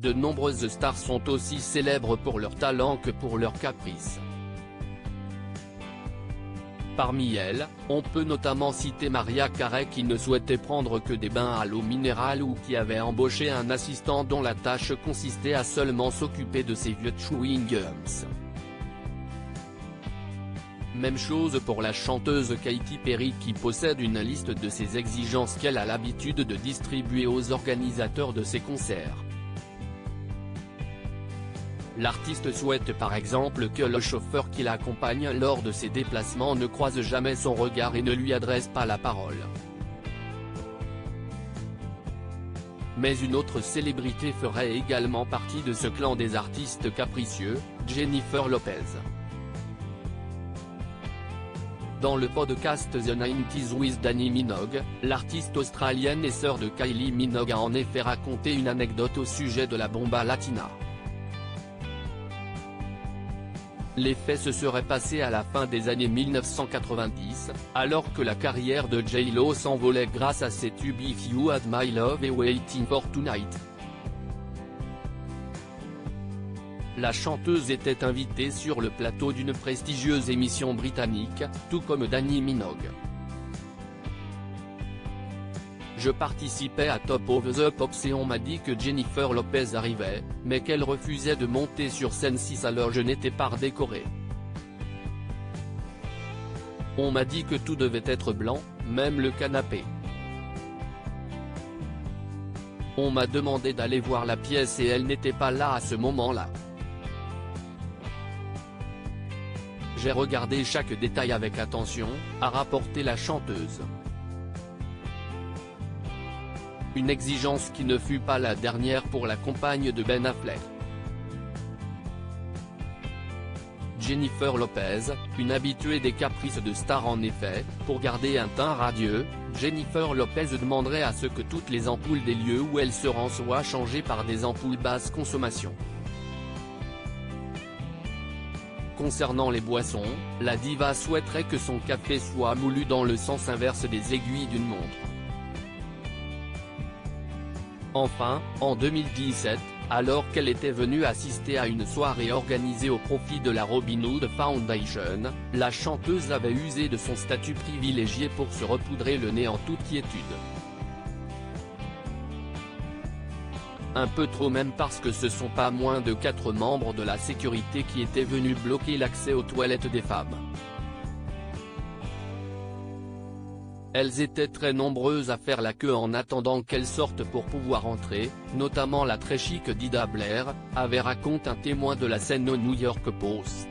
de nombreuses stars sont aussi célèbres pour leur talent que pour leurs caprices. Parmi elles, on peut notamment citer Mariah Carey qui ne souhaitait prendre que des bains à l'eau minérale ou qui avait embauché un assistant dont la tâche consistait à seulement s'occuper de ses vieux chewing-gums. Même chose pour la chanteuse Katy Perry qui possède une liste de ses exigences qu'elle a l'habitude de distribuer aux organisateurs de ses concerts. L'artiste souhaite par exemple que le chauffeur qui l'accompagne lors de ses déplacements ne croise jamais son regard et ne lui adresse pas la parole. Mais une autre célébrité ferait également partie de ce clan des artistes capricieux, Jennifer Lopez. Dans le podcast The 90s with Dannii Minogue, l'artiste australienne et sœur de Kylie Minogue a en effet raconté une anecdote au sujet de la bomba latina. Les faits se seraient passés à la fin des années 1990, alors que la carrière de J-Lo s'envolait grâce à ses tubes If You Had My Love et Waiting for Tonight. La chanteuse était invitée sur le plateau d'une prestigieuse émission britannique, tout comme Dannii Minogue. Je participais à Top of the Pops et on m'a dit que Jennifer Lopez arrivait, mais qu'elle refusait de monter sur scène si alors je n'étais pas décoré. On m'a dit que tout devait être blanc, même le canapé. On m'a demandé d'aller voir la pièce et elle n'était pas là à ce moment-là. J'ai regardé chaque détail avec attention, a rapporté la chanteuse. Une exigence qui ne fut pas la dernière pour la compagne de Ben Affleck. Jennifer Lopez, une habituée des caprices de stars en effet, pour garder un teint radieux, Jennifer Lopez demanderait à ce que toutes les ampoules des lieux où elle se rend soient changées par des ampoules basse consommation. Concernant les boissons, la diva souhaiterait que son café soit moulu dans le sens inverse des aiguilles d'une montre. Enfin, en 2017, alors qu'elle était venue assister à une soirée organisée au profit de la Robin Hood Foundation, la chanteuse avait usé de son statut privilégié pour se repoudrer le nez en toute quiétude. Un peu trop même parce que ce sont pas moins de 4 membres de la sécurité qui étaient venus bloquer l'accès aux toilettes des femmes. Elles étaient très nombreuses à faire la queue en attendant qu'elles sortent pour pouvoir entrer, notamment la très chic Dida Blair, avait raconté un témoin de la scène au New York Post.